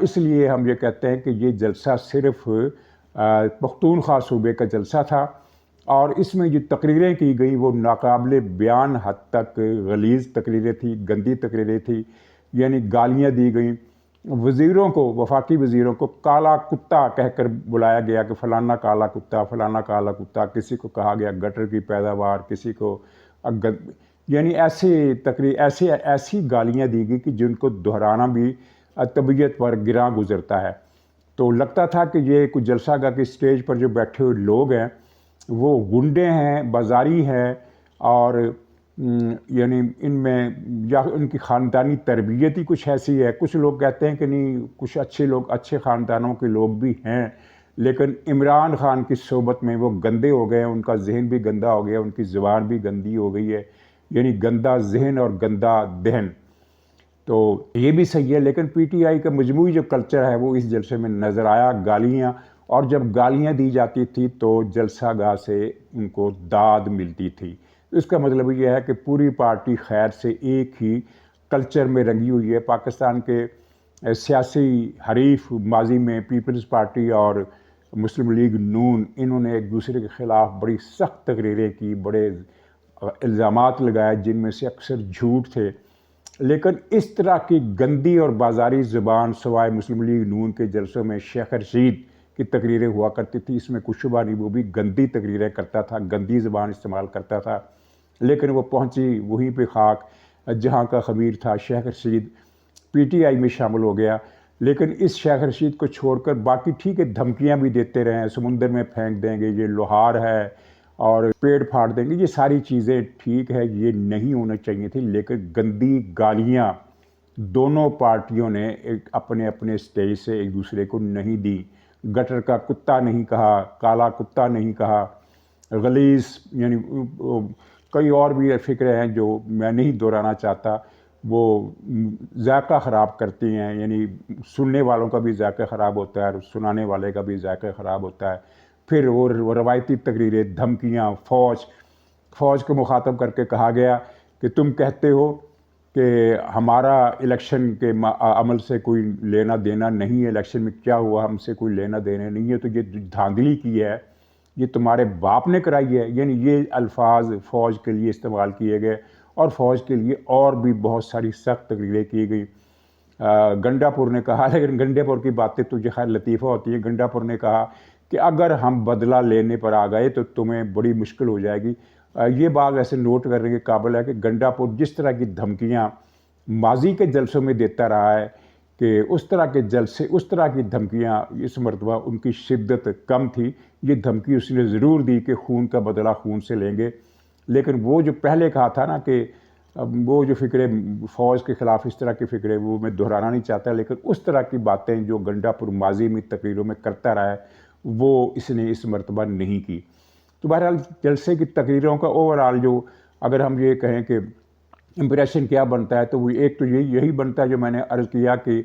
اس لیے ہم یہ کہتے ہیں کہ یہ جلسہ صرف پختونخوا صوبے کا جلسہ تھا، اور اس میں جو تقریریں کی گئیں وہ ناقابل بیان حد تک غلیظ تقریریں تھیں، گندی تقریریں تھیں، یعنی گالیاں دی گئیں۔ وزیروں کو، وفاقی وزیروں کو کالا کتا کہہ کر بلایا گیا کہ فلانا کالا کتا، فلانا کالا کتا، کسی کو کہا گیا گٹر کی پیداوار، کسی کو یعنی ایسی گالیاں دی گئی کہ جن کو دہرانا بھی طبیعت پر گراں گزرتا ہے۔ تو لگتا تھا کہ یہ کچھ جلسہ گاہ کے اسٹیج پر جو بیٹھے ہوئے لوگ ہیں وہ گنڈے ہیں، بازاری ہیں، اور یعنی ان میں یا ان کی خاندانی تربیت ہی کچھ ایسی ہے۔ کچھ لوگ کہتے ہیں کہ نہیں، کچھ اچھے لوگ، اچھے خاندانوں کے لوگ بھی ہیں، لیکن عمران خان کی صحبت میں وہ گندے ہو گئے ہیں، ان کا ذہن بھی گندا ہو گیا، ان کی زبان بھی گندی ہو گئی ہے، یعنی گندا ذہن اور گندا دہن۔ تو یہ بھی صحیح ہے، لیکن پی ٹی آئی کا مجموعی جو کلچر ہے وہ اس جلسے میں نظر آیا، گالیاں، اور جب گالیاں دی جاتی تھی تو جلسہ گاہ سے ان کو داد ملتی تھی۔ اس کا مطلب یہ ہے کہ پوری پارٹی خیر سے ایک ہی کلچر میں رنگی ہوئی ہے۔ پاکستان کے سیاسی حریف ماضی میں پیپلز پارٹی اور مسلم لیگ نون، انہوں نے ایک دوسرے کے خلاف بڑی سخت تقریریں کی، بڑے الزامات لگائے جن میں سے اکثر جھوٹ تھے، لیکن اس طرح کی گندی اور بازاری زبان سوائے مسلم لیگ نون کے جلسوں میں شیخ رشید کی تقریریں ہوا کرتی تھی، اس میں کچھ شبہ نہیں، وہ بھی گندی تقریریں کرتا تھا، گندی زبان استعمال کرتا تھا، لیکن وہ پہنچی وہیں پہ خاک جہاں کا خمیر تھا۔ Sheikh Rashid P T I میں شامل ہو گیا، لیکن اس شیخ رشید کو چھوڑ کر باقی ٹھیک ہے دھمکیاں بھی دیتے رہے ہیں، سمندر میں پھینک دیں گے، یہ لوہار ہے، اور پیڑ پھاڑ دیں گے، یہ ساری چیزیں ٹھیک ہے، یہ نہیں ہونا چاہیے تھی، لیکن گندی گالیاں دونوں پارٹیوں نے اپنے اپنے سٹیج سے ایک دوسرے کو نہیں دی۔ گٹر کا کتا نہیں کہا، کالا کتا نہیں کہا، غلیظ، یعنی کئی اور بھی فکرے ہیں جو میں نہیں دہرانا چاہتا، وہ ذائقہ خراب کرتی ہیں، یعنی سننے والوں کا بھی ذائقہ خراب ہوتا ہے اور سنانے والے کا بھی ذائقہ خراب ہوتا ہے۔ پھر وہ روایتی تقریریں، دھمکیاں، فوج کو مخاطب کر کے کہا گیا کہ تم کہتے ہو کہ ہمارا الیکشن کے عمل سے کوئی لینا دینا نہیں ہے، الیکشن میں کیا ہوا ہم سے کوئی لینا دینا نہیں ہے، تو یہ دھاندلی کی ہے، یہ تمہارے باپ نے کرائی ہے۔ یعنی یہ الفاظ فوج کے لیے استعمال کیے گئے، اور فوج کے لیے اور بھی بہت ساری سخت تقریریں کی گئیں۔ گنڈا پور نے کہا، لیکن گنڈے پور کی باتیں تو یہ خیر لطیفہ ہوتی ہیں، گنڈا پور نے کہا کہ اگر ہم بدلہ لینے پر آ گئے تو تمہیں بڑی مشکل ہو جائے گی۔ یہ بات ایسے نوٹ کرنے کے قابل ہے کہ گنڈا پور جس طرح کی دھمکیاں ماضی کے جلسوں میں دیتا رہا ہے کہ اس طرح کے جلسے، اس طرح کی دھمکیاں اس مرتبہ ان کی شدت کم تھی۔ یہ دھمکی اس نے ضرور دی کہ خون کا بدلہ خون سے لیں گے، لیکن وہ جو پہلے کہا تھا نا کہ وہ جو فکرے فوج کے خلاف اس طرح کی فکرے، وہ میں دہرانا نہیں چاہتا، لیکن اس طرح کی باتیں جو گنڈا پور ماضی میں تقریروں میں کرتا رہا ہے وہ اس نے اس مرتبہ نہیں کی۔ تو بہرحال جلسے کی تقریروں کا اوورآل جو اگر ہم یہ کہیں کہ امپریشن کیا بنتا ہے، تو وہ ایک تو یہی بنتا ہے جو میں نے عرض کیا کہ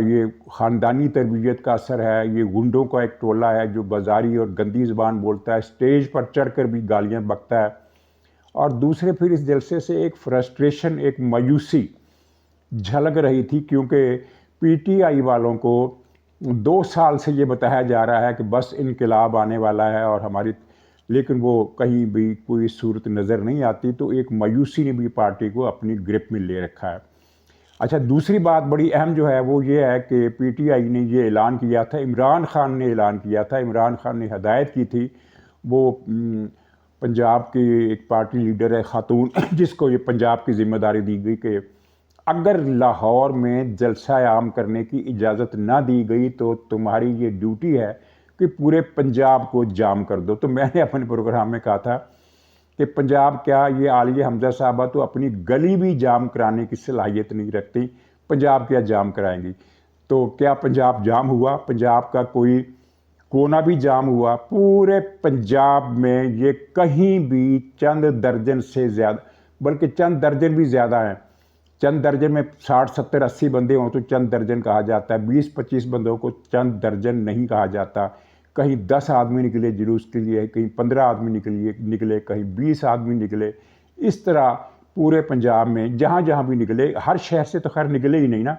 یہ خاندانی تربیت کا اثر ہے، یہ گنڈوں کا ایک ٹولہ ہے جو بازاری اور گندی زبان بولتا ہے، سٹیج پر چڑھ کر بھی گالیاں بکتا ہے، اور دوسرے پھر اس جلسے سے ایک فرسٹریشن، ایک مایوسی جھلک رہی تھی، کیونکہ پی ٹی آئی والوں کو 2 سال سے یہ بتایا جا رہا ہے کہ بس انقلاب آنے والا ہے اور ہماری، لیکن وہ کہیں بھی کوئی صورت نظر نہیں آتی، تو ایک مایوسی نے بھی پارٹی کو اپنی گرپ میں لے رکھا ہے۔ اچھا، دوسری بات بڑی اہم جو ہے وہ یہ ہے کہ پی ٹی آئی نے یہ اعلان کیا تھا، عمران خان نے اعلان کیا تھا، عمران خان نے ہدایت کی تھی، وہ پنجاب کی ایک پارٹی لیڈر ہے خاتون، جس کو یہ پنجاب کی ذمہ داری دی گئی کہ اگر لاہور میں جلسہ عام کرنے کی اجازت نہ دی گئی تو تمہاری یہ ڈیوٹی ہے کہ پورے پنجاب کو جام کر دو۔ تو میں نے اپنے پروگرام میں کہا تھا کہ پنجاب کیا، یہ عالیہ حمزہ صاحبہ تو اپنی گلی بھی جام کرانے کی صلاحیت نہیں رکھتی، پنجاب کیا جام کرائیں گی؟ تو کیا پنجاب جام ہوا؟ پنجاب کا کوئی کونا بھی جام ہوا؟ پورے پنجاب میں یہ کہیں بھی چند درجن سے زیادہ، بلکہ چند درجن بھی زیادہ ہیں، چند درجن میں 60 70 80 بندے ہوں تو چند درجن کہا جاتا ہے، 20 25 بندوں کو چند درجن نہیں کہا جاتا۔ کہیں 10 آدمی نکلے جلوس کے لیے، کہیں 15 آدمی نکلے، کہیں 20 آدمی نکلے، اس طرح پورے پنجاب میں جہاں جہاں بھی نکلے، ہر شہر سے تو خیر نکلے ہی نہیں نا،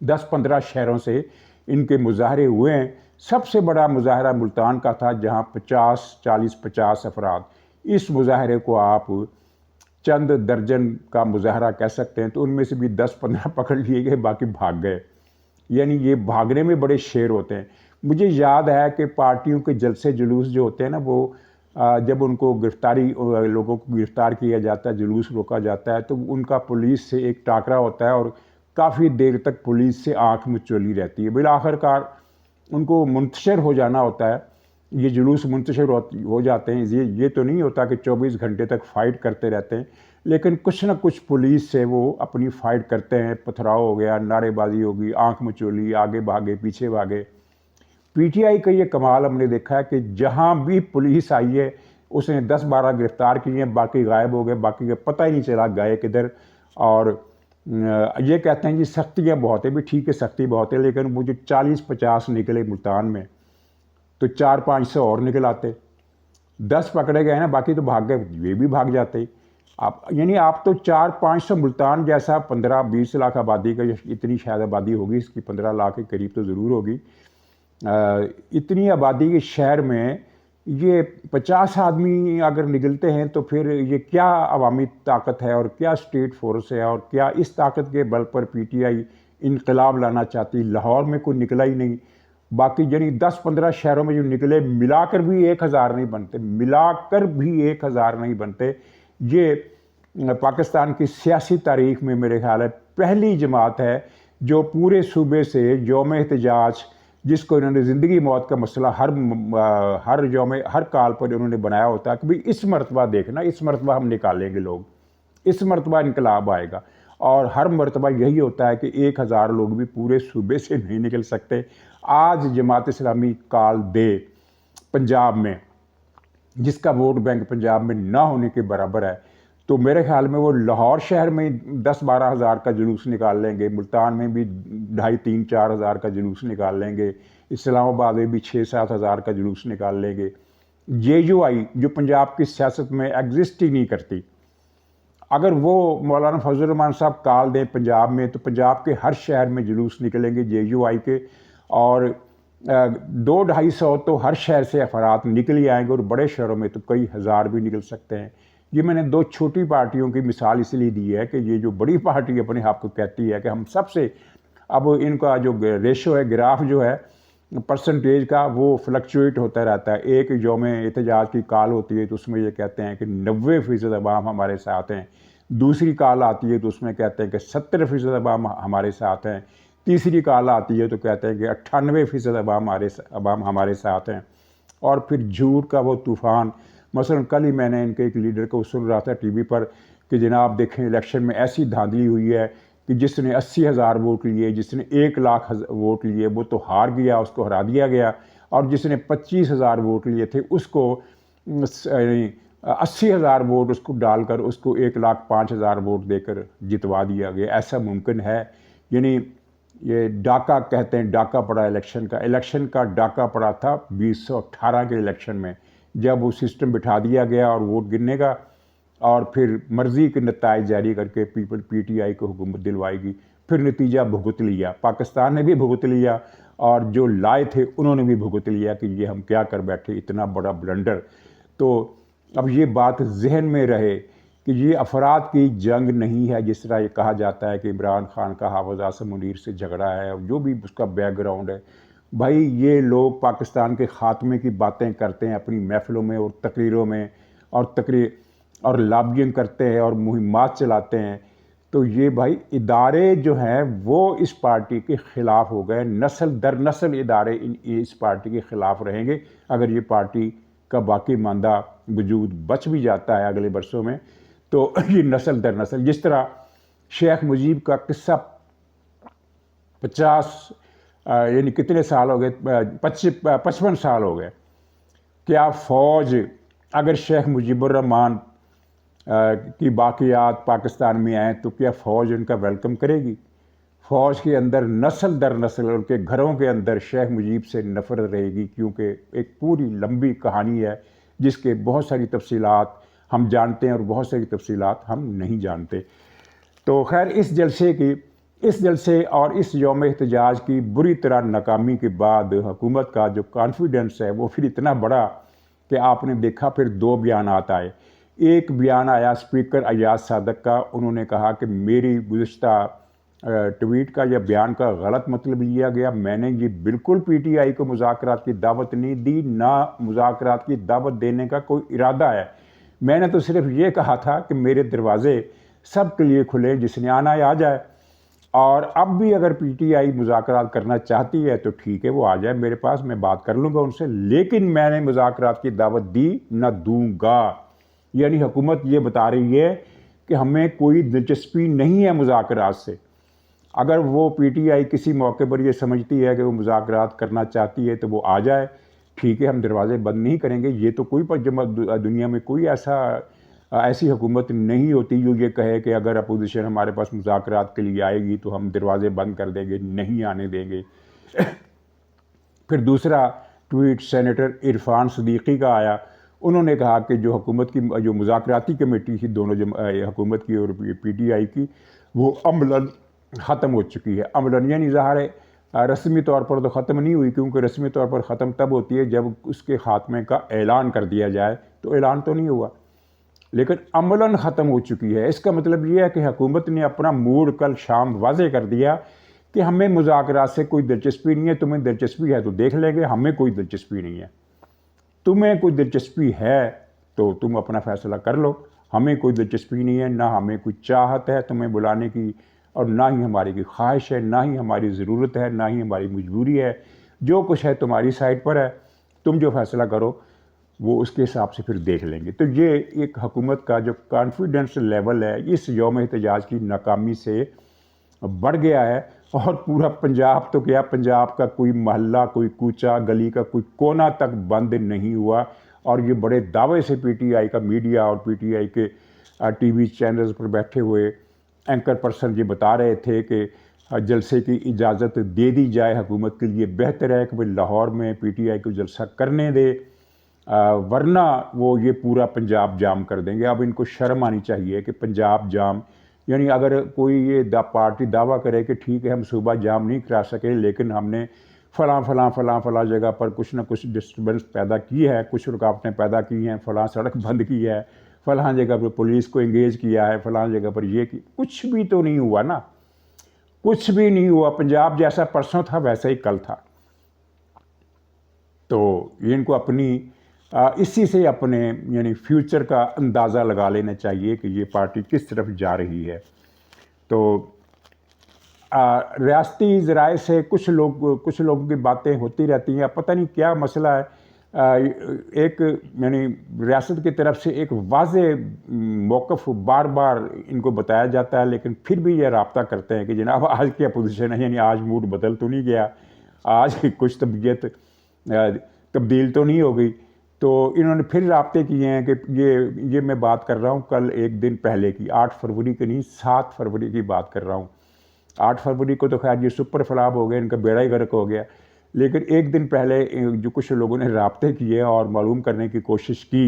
10-15 شہروں سے ان کے مظاہرے ہوئے ہیں. سب سے بڑا مظاہرہ ملتان کا تھا جہاں 40-50 افراد. اس مظاہرے کو آپ چند درجن کا مظاہرہ کہہ سکتے ہیں. تو ان میں سے بھی 10-15 پکڑ لیے گئے، باقی بھاگ گئے. یعنی یہ بھاگنے میں بڑے شیر ہوتے ہیں. مجھے یاد ہے کہ پارٹیوں کے جلسے جلوس جو ہوتے ہیں نا، وہ جب ان کو لوگوں کو گرفتار کیا جاتا ہے، جلوس روکا جاتا ہے، تو ان کا پولیس سے ایک ٹاکرا ہوتا ہے اور کافی دیر تک پولیس سے آنکھ مچولی رہتی ہے. بالآخر کار ان کو منتشر ہو جانا ہوتا ہے. یہ جلوس منتشر ہو جاتے ہیں. یہ تو نہیں ہوتا کہ 24 گھنٹے تک فائٹ کرتے رہتے ہیں، لیکن کچھ نہ کچھ پولیس سے وہ اپنی فائٹ کرتے ہیں. پتھراؤ ہو گیا، نعرے بازی ہوگی، آنکھ مچولی، آگے بھاگے پیچھے بھاگے. پی ٹی آئی کا یہ کمال ہم نے دیکھا ہے کہ جہاں بھی پولیس آئی ہے اس نے 10-12 گرفتار کیے ہیں، باقی غائب ہو گئے، باقی کا پتہ ہی نہیں چلا گئے کدھر. اور یہ کہتے ہیں جی سختیاں بہت ہیں. بھی ٹھیک ہے، سختی بہت ہے، لیکن وہ جو 40-50 نکلے ملتان میں تو 400-500 اور نکل آتے. 10 پکڑے گئے نا، باقی تو بھاگ گئے، یہ بھی بھاگ جاتے. یعنی آپ تو 400-500 ملتان جیسا 15-20 لاکھ آبادی کا، اتنی شاید آبادی ہوگی اس کی، 15 لاکھ کے قریب تو ضرور ہوگی. اتنی آبادی کے شہر میں یہ 50 آدمی اگر نکلتے ہیں تو پھر یہ کیا عوامی طاقت ہے اور کیا اسٹیٹ فورس ہے، اور کیا اس طاقت کے بل پر پی ٹی آئی انقلاب لانا چاہتی. لاہور میں کوئی نکلا ہی نہیں. باقی یعنی 10-15 شہروں میں جو نکلے ملا کر بھی 1000 نہیں بنتے، ملا کر بھی 1000 نہیں بنتے. یہ پاکستان کی سیاسی تاریخ میں میرے خیال ہے پہلی جماعت ہے جو پورے صوبے سے یوم احتجاج، جس کو انہوں نے زندگی موت کا مسئلہ ہر کال پر انہوں نے بنایا ہوتا ہے کہ بھئی اس مرتبہ دیکھنا، اس مرتبہ ہم نکالیں گے لوگ، اس مرتبہ انقلاب آئے گا. اور ہر مرتبہ یہی ہوتا ہے کہ 1000 لوگ بھی پورے صوبے سے نہیں نکل سکتے. آج جماعت اسلامی کال دے پنجاب میں، جس کا ووٹ بینک پنجاب میں نہ ہونے کے برابر ہے، تو میرے خیال میں وہ لاہور شہر میں 10-12 ہزار کا جلوس نکال لیں گے، ملتان میں بھی 2,500-3,000-4 ہزار کا جلوس نکال لیں گے، اسلام آباد میں بھی 6-7 ہزار کا جلوس نکال لیں گے. JUI جو پنجاب کی سیاست میں ایگزسٹ ہی نہیں کرتی، اگر وہ مولانا فضل الرحمان صاحب کال دیں پنجاب میں تو پنجاب کے ہر شہر میں جلوس نکلیں گے JUI کے، اور 200-250 تو ہر شہر سے افراد نکل ہی آئیں گے، اور بڑے شہروں میں تو کئی ہزار بھی نکل سکتے ہیں. یہ میں نے 2 چھوٹی پارٹیوں کی مثال اس لیے دی ہے کہ یہ جو بڑی پارٹی اپنے آپ کو کہتی ہے کہ ہم سب سے، اب ان کا جو ریشو ہے، گراف جو ہے پرسنٹیج کا، وہ فلکچویٹ ہوتا رہتا ہے. ایک یوم احتجاج کی کال ہوتی ہے تو اس میں یہ کہتے ہیں کہ 90% عوام ہمارے ساتھ ہیں. دوسری کال آتی ہے تو اس میں کہتے ہیں کہ 70% عوام ہمارے ساتھ ہیں. تیسری کال آتی ہے تو کہتے ہیں کہ 98% عوام ہمارے ساتھ ہیں. اور پھر جھوٹ کا وہ طوفان. مثلا کل ہی میں نے ان کے ایک لیڈر کو سن رہا تھا ٹی وی پر کہ جناب دیکھیں الیکشن میں ایسی دھاندلی ہوئی ہے کہ جس نے 80,000 ووٹ لیے، جس نے 1,00,000 ووٹ لیے وہ تو ہار گیا، اس کو ہرا دیا گیا، اور جس نے 25,000 ووٹ لیے تھے اس کو 80,000 ووٹ اس کو ڈال کر اس کو 1,05,000 ووٹ دے کر جتوا دیا گیا. ایسا ممکن ہے؟ یعنی یہ ڈاکہ کہتے ہیں، ڈاکہ پڑا الیکشن کا ڈاکہ پڑا تھا 2018 کے الیکشن میں، جب وہ سسٹم بٹھا دیا گیا اور ووٹ گننے کا، اور پھر مرضی کے نتائج جاری کر کے پی ٹی آئی کو حکومت دلوائے گی. پھر نتیجہ بھگت لیا، پاکستان نے بھی بھگت لیا، اور جو لائے تھے انہوں نے بھی بھگت لیا کہ یہ ہم کیا کر بیٹھے، اتنا بڑا بلنڈر. تو اب یہ بات ذہن میں رہے کہ یہ افراد کی جنگ نہیں ہے جس طرح یہ کہا جاتا ہے کہ عمران خان کا حافظ اعظم منیر سے جھگڑا ہے، اور جو بھی اس کا بیک گراؤنڈ ہے. بھائی یہ لوگ پاکستان کے خاتمے کی باتیں کرتے ہیں اپنی محفلوں میں اور تقریروں میں، اور لابینگ کرتے ہیں اور مہمات چلاتے ہیں. تو یہ بھائی ادارے جو ہیں وہ اس پارٹی کے خلاف ہو گئے، نسل در نسل ادارے اس پارٹی کے خلاف رہیں گے. اگر یہ پارٹی کا باقی ماندہ وجود بچ بھی جاتا ہے اگلے برسوں میں تو یہ نسل در نسل، جس طرح شیخ مجیب کا قصہ 50 یعنی کتنے سال ہو گئے، 55 سال ہو گئے. کیا فوج اگر شیخ مجیب الرحمان کی باقیات پاکستان میں آئیں تو کیا فوج ان کا ویلکم کرے گی؟ فوج کے اندر نسل در نسل ان کے گھروں کے اندر شیخ مجیب سے نفرت رہے گی، کیونکہ ایک پوری لمبی کہانی ہے جس کے بہت ساری تفصیلات ہم جانتے ہیں اور بہت ساری تفصیلات ہم نہیں جانتے. تو خیر اس جلسے کی اس جلسے اور اس یوم احتجاج کی بری طرح ناکامی کے بعد حکومت کا جو کانفیڈنس ہے وہ پھر اتنا بڑا کہ آپ نے دیکھا پھر دو بیانات آئے. ایک بیان آیا اسپیکر ایاز صادق کا، انہوں نے کہا کہ میری گزشتہ ٹویٹ کا یا بیان کا غلط مطلب لیا گیا، میں نے یہ بالکل پی ٹی آئی کو مذاکرات کی دعوت نہیں دی، نہ مذاکرات کی دعوت دینے کا کوئی ارادہ ہے. میں نے تو صرف یہ کہا تھا کہ میرے دروازے سب کے لیے کھلے، جس نے آنا ہے آ جائے، اور اب بھی اگر پی ٹی آئی مذاکرات کرنا چاہتی ہے تو ٹھیک ہے، وہ آ جائے میرے پاس، میں بات کر لوں گا ان سے، لیکن میں نے مذاکرات کی دعوت دی نہ دوں گا. یعنی حکومت یہ بتا رہی ہے کہ ہمیں کوئی دلچسپی نہیں ہے مذاکرات سے. اگر وہ پی ٹی آئی کسی موقع پر یہ سمجھتی ہے کہ وہ مذاکرات کرنا چاہتی ہے تو وہ آ جائے، ٹھیک ہے، ہم دروازے بند نہیں کریں گے. یہ تو کوئی دنیا میں کوئی ایسی حکومت نہیں ہوتی جو یہ کہے کہ اگر اپوزیشن ہمارے پاس مذاکرات کے لیے آئے گی تو ہم دروازے بند کر دیں گے، نہیں آنے دیں گے. پھر دوسرا ٹویٹ سینیٹر عرفان صدیقی کا آیا. انہوں نے کہا کہ جو حکومت کی جو مذاکراتی کمیٹی تھی دونوں حکومت کی اور پی ٹی آئی کی، وہ عملاً ختم ہو چکی ہے. عملاً یعنی ظاہر ہے رسمی طور پر تو ختم نہیں ہوئی، کیونکہ رسمی طور پر ختم تب ہوتی ہے جب اس کے خاتمے کا اعلان کر دیا جائے. تو اعلان تو نہیں ہوا، لیکن عملاً ختم ہو چکی ہے. اس کا مطلب یہ ہے کہ حکومت نے اپنا موڈ کل شام واضح کر دیا کہ ہمیں مذاکرات سے کوئی دلچسپی نہیں ہے. تمہیں دلچسپی ہے تو دیکھ لیں گے، ہمیں کوئی دلچسپی نہیں ہے. تمہیں کوئی دلچسپی ہے تو تم اپنا فیصلہ کر لو، ہمیں کوئی دلچسپی نہیں ہے، نہ ہمیں کوئی چاہت ہے تمہیں بلانے کی، اور نہ ہی ہماری کوئی خواہش ہے، نہ ہی ہماری ضرورت ہے، نہ ہی ہماری مجبوری ہے. جو کچھ ہے تمہاری سائٹ پر ہے، تم جو فیصلہ کرو وہ اس کے حساب سے پھر دیکھ لیں گے. تو یہ ایک حکومت کا جو کانفیڈنس لیول ہے اس یوم احتجاج کی ناکامی سے بڑھ گیا ہے. اور پورا پنجاب تو کیا، پنجاب کا کوئی محلہ، کوئی کوچہ گلی کا کوئی کونا تک بند نہیں ہوا. اور یہ بڑے دعوے سے پی ٹی آئی کا میڈیا اور پی ٹی آئی کے ٹی وی چینلز پر بیٹھے ہوئے اینکر پرسن یہ بتا رہے تھے کہ جلسے کی اجازت دے دی جائے، حکومت کے لیے بہتر ہے کہ وہ لاہور میں پی ٹی آئی کو جلسہ کرنے دے، ورنہ وہ یہ پورا پنجاب جام کر دیں گے. اب ان کو شرم آنی چاہیے کہ پنجاب جام، یعنی اگر کوئی یہ پارٹی دعویٰ کرے کہ ٹھیک ہے ہم صوبہ جام نہیں کرا سکے، لیکن ہم نے فلاں جگہ پر کچھ نہ کچھ ڈسٹربنس پیدا کی ہے، کچھ رکاوٹیں پیدا کی ہیں، فلاں سڑک بند کی ہے، فلاں جگہ پر پولیس کو انگیج کیا ہے، فلاں جگہ پر یہ کی، کچھ بھی تو نہیں ہوا نا، کچھ بھی نہیں ہوا. پنجاب جیسا پرسوں تھا ویسا ہی کل تھا. تو ان کو اپنی اسی سے اپنے یعنی فیوچر کا اندازہ لگا لینا چاہیے کہ یہ پارٹی کس طرف جا رہی ہے. تو ریاستی ذرائع سے کچھ لوگوں کی باتیں ہوتی رہتی ہیں، پتہ نہیں کیا مسئلہ ہے. ایک یعنی ریاست کی طرف سے ایک واضح موقف بار بار ان کو بتایا جاتا ہے، لیکن پھر بھی یہ رابطہ کرتے ہیں کہ جناب آج کی اپوزیشن ہے، یعنی آج موڈ بدل تو نہیں گیا، آج کچھ طبیعت تبدیل تو نہیں ہو گئی. تو انہوں نے پھر رابطے کیے ہیں کہ یہ میں بات کر رہا ہوں کل ایک دن پہلے کی، 8 فروری کی نہیں، 7 فروری کی بات کر رہا ہوں. 8 فروری کو تو خیر یہ سپر فلاب ہو گئے، ان کا بیڑا ہی غرق ہو گیا. لیکن ایک دن پہلے جو کچھ لوگوں نے رابطے کیے اور معلوم کرنے کی کوشش کی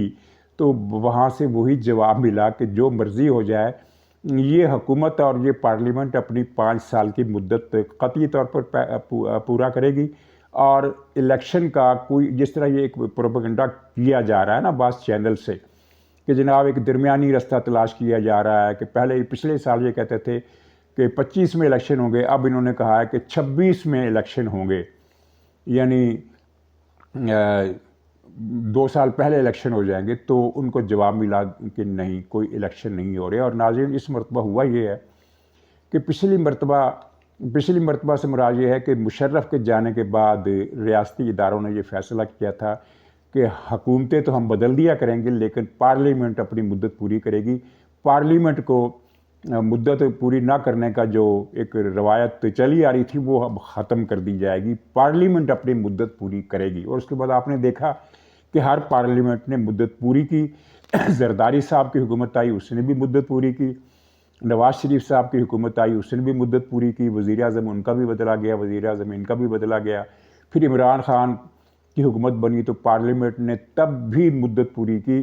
تو وہاں سے وہی جواب ملا کہ جو مرضی ہو جائے، یہ حکومت اور یہ پارلیمنٹ اپنی 5 سال کی مدت قطعی طور پر پورا کرے گی. اور الیکشن کا کوئی جس طرح یہ ایک پروپیگنڈا کیا جا رہا ہے نا بعض چینل سے کہ جناب ایک درمیانی رستہ تلاش کیا جا رہا ہے، کہ پچھلے سال یہ کہتے تھے کہ 25 میں الیکشن ہوں گے، اب انہوں نے کہا ہے کہ 26 میں الیکشن ہوں گے، یعنی 2 سال پہلے الیکشن ہو جائیں گے. تو ان کو جواب ملا کہ نہیں، کوئی الیکشن نہیں ہو رہے. اور ناظرین اس مرتبہ ہوا یہ ہے کہ پچھلی مرتبہ سے مراد یہ ہے کہ مشرف کے جانے کے بعد ریاستی اداروں نے یہ فیصلہ کیا تھا کہ حکومتیں تو ہم بدل دیا کریں گے لیکن پارلیمنٹ اپنی مدت پوری کرے گی. پارلیمنٹ کو مدت پوری نہ کرنے کا جو ایک روایت چلی آ رہی تھی وہ اب ختم کر دی جائے گی، پارلیمنٹ اپنی مدت پوری کرے گی. اور اس کے بعد آپ نے دیکھا کہ ہر پارلیمنٹ نے مدت پوری کی. زرداری صاحب کی حکومت آئی، اس نے بھی مدت پوری کی. نواز شریف صاحب کی حکومت آئی، اس نے بھی مدت پوری کی. وزیر اعظم ان کا بھی بدلا گیا، وزیر اعظم ان کا بھی بدلا گیا. پھر عمران خان کی حکومت بنی تو پارلیمنٹ نے تب بھی مدت پوری کی.